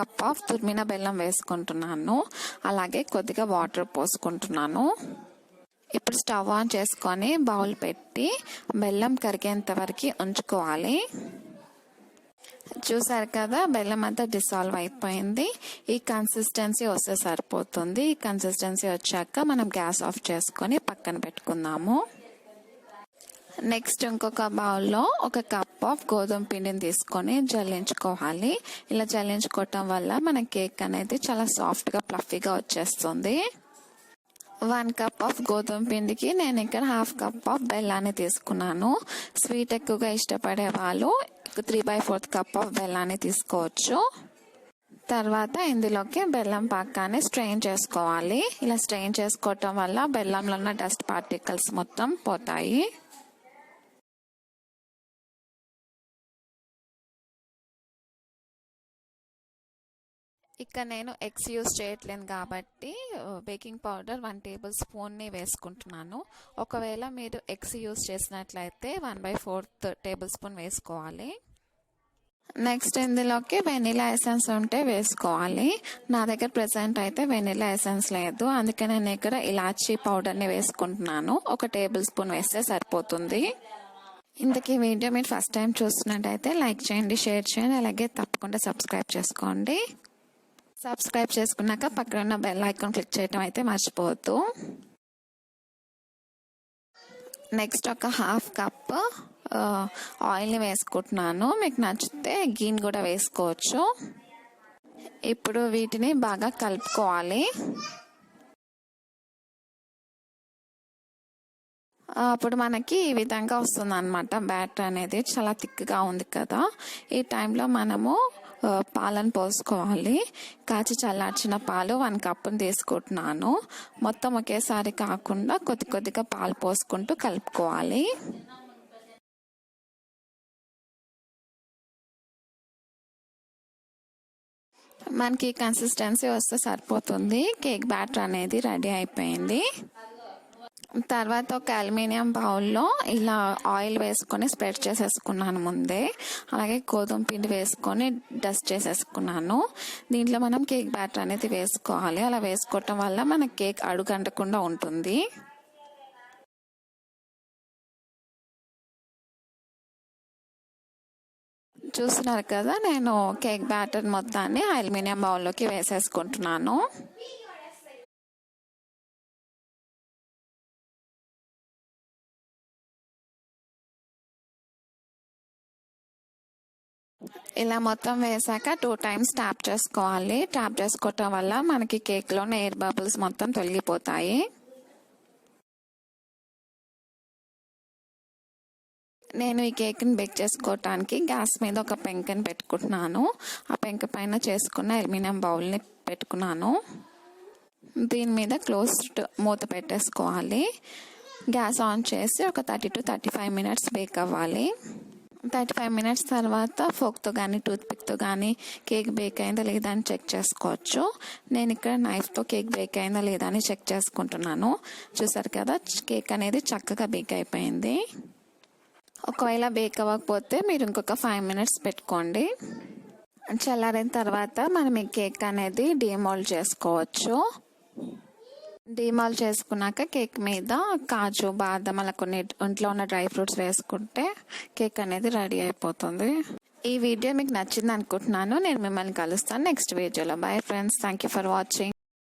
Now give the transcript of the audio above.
Cup of తురిమిన బెల్లం వేసుకుంటున్నాను. అలాగే కొద్దిగా వాటర్ పోసుకుంటున్నాను. ఇప్పుడు స్టవ్ ఆన్ చేసుకొని బౌల్ పెట్టి బెల్లం కరిగేంత వరకు ఉంచుకోవాలి. చూసారు కదా, బెల్లం అంతా డిసాల్వ్ అయిపోయింది. ఈ కన్సిస్టెన్సీ వస్తే సరిపోతుంది. ఈ కన్సిస్టెన్సీ వచ్చాక మనం గ్యాస్ ఆఫ్ చేసుకొని పక్కన పెట్టుకుందాము. నెక్స్ట్ ఇంకొక బౌల్లో ఒక కప్ ఆఫ్ గోధుమ పిండిని తీసుకొని జల్లించుకోవాలి. ఇలా జల్లించుకోవటం వల్ల మన కేక్ అనేది చాలా సాఫ్ట్గా ఫ్లఫీగా వచ్చేస్తుంది. 1 కప్ ఆఫ్ గోధుమ పిండికి నేను ఇక్కడ 1/2 కప్ ఆఫ్ బెల్లాన్ని తీసుకున్నాను. స్వీట్ ఎక్కువగా ఇష్టపడే వాళ్ళు 3/4 కప్ ఆఫ్ బెల్లాన్ని తీసుకోవచ్చు. తర్వాత ఇందులోకి బెల్లం పాకాన్ని స్ట్రెయిన్ చేసుకోవాలి. ఇలా స్ట్రెయిన్ చేసుకోవటం వల్ల బెల్లంలో ఉన్న డస్ట్ పార్టికల్స్ మొత్తం పోతాయి. ఇక్కడ నేను ఎగ్స్ యూస్ చేయట్లేదు కాబట్టి బేకింగ్ పౌడర్ 1 టేబుల్ స్పూన్ని వేసుకుంటున్నాను. ఒకవేళ మీరు ఎగ్స్ యూస్ చేసినట్లయితే 1/4 టేబుల్ స్పూన్ వేసుకోవాలి. నెక్స్ట్ ఇందులోకి వెనిలా ఎసెన్స్ ఉంటే వేసుకోవాలి. నా దగ్గర ప్రెసెంట్ అయితే వెనిలా ఎసెన్స్ లేదు, అందుకే నేను ఇక్కడ ఇలాచీ పౌడర్ని వేసుకుంటున్నాను. 1 టేబుల్ స్పూన్ వేస్తే సరిపోతుంది. ఇంతకీ వీడియో మీరు ఫస్ట్ టైం చూస్తున్నట్టయితే లైక్ చేయండి, షేర్ చేయండి, అలాగే తప్పకుండా సబ్స్క్రైబ్ చేసుకోండి. సబ్స్క్రైబ్ చేసుకున్నాక పక్కన ఉన్న బెల్ ఐకాన్ క్లిక్ చేయడం అయితే మర్చిపోవద్దు. నెక్స్ట్ ఒక 1/2 కప్ ఆయిల్ని వేసుకుంటున్నాను. మీకు నచ్చితే గీని కూడా వేసుకోవచ్చు. ఇప్పుడు వీటిని బాగా కలుపుకోవాలి. అప్పుడు మనకి ఈ విధంగా వస్తుంది అన్నమాట. బ్యాటర్ అనేది చాలా థిక్గా ఉంది కదా, ఈ టైంలో మనము పాలను పోసుకోవాలి. కాచి చల్లార్చిన పాలు 1 కప్పుని తీసుకుంటున్నాను. మొత్తం ఒకేసారి కాకుండా కొద్ది కొద్దిగా పాలు పోసుకుంటూ కలుపుకోవాలి. మనకి కన్సిస్టెన్సీ వస్తే సరిపోతుంది. కేక్ బ్యాటర్ అనేది రెడీ అయిపోయింది. తర్వాత ఒక అల్యూమినియం బౌల్లో ఇలా ఆయిల్ వేసుకొని స్ప్రెడ్ చేసేసుకున్నాను ముందే. అలాగే గోధుమ పిండి వేసుకొని డస్ట్ చేసేసుకున్నాను. దీంట్లో మనం కేక్ బ్యాటర్ అనేది వేసుకోవాలి. అలా వేసుకోవటం వల్ల మన కేక్ అడుగంటకుండా ఉంటుంది. చూస్తున్నారు కదా, నేను కేక్ బ్యాటర్ మొత్తాన్ని అల్యూమినియం బౌల్లోకి వేసేసుకుంటున్నాను. ఇలా మొత్తం వేసాక 2 టైమ్స్ ట్యాప్ చేసుకోవాలి. ట్యాప్ చేసుకోవటం వల్ల మనకి కేక్లోని ఎయిర్ బబుల్స్ మొత్తం తొలగిపోతాయి. నేను ఈ కేక్ని బేక్ చేసుకోవటానికి గ్యాస్ మీద ఒక పెంకని పెట్టుకుంటున్నాను. ఆ పెంక పైన చేసుకున్న అల్యూమినియం బౌల్ని పెట్టుకున్నాను. దీని మీద క్లోజ్డ్ మూత పెట్టేసుకోవాలి. గ్యాస్ ఆన్ చేసి ఒక 30 to 35 మినిట్స్ బేక్ అవ్వాలి. 35 మినిట్స్ తర్వాత ఫోక్తో కానీ టూత్పిక్తో కానీ కేక్ బేక్ అయిందా లేదా అని చెక్ చేసుకోవచ్చు. నేను ఇక్కడ నైఫ్తో కేక్ బేక్ అయిందా లేదా అని చెక్ చేసుకుంటున్నాను. చూసారు కదా, కేక్ అనేది చక్కగా బేక్ అయిపోయింది. ఒకవేళ బేక్ అవ్వకపోతే మీరు ఇంకొక 5 మినిట్స్ పెట్టుకోండి. చల్లారిన తర్వాత మనం ఈ కేక్ అనేది డీమోల్డ్ చేసుకోవచ్చు. డీమాల్ చేసుకున్నాక కేక్ మీద కాజు, బాదం అలా కొన్ని ఇంట్లో ఉన్న డ్రై ఫ్రూట్స్ వేసుకుంటే కేక్ అనేది రెడీ అయిపోతుంది. ఈ వీడియో మీకు నచ్చింది అనుకుంటున్నాను. నేను మిమ్మల్ని కలుస్తాను నెక్స్ట్ వీడియోలో. Bye friends, thank you for watching.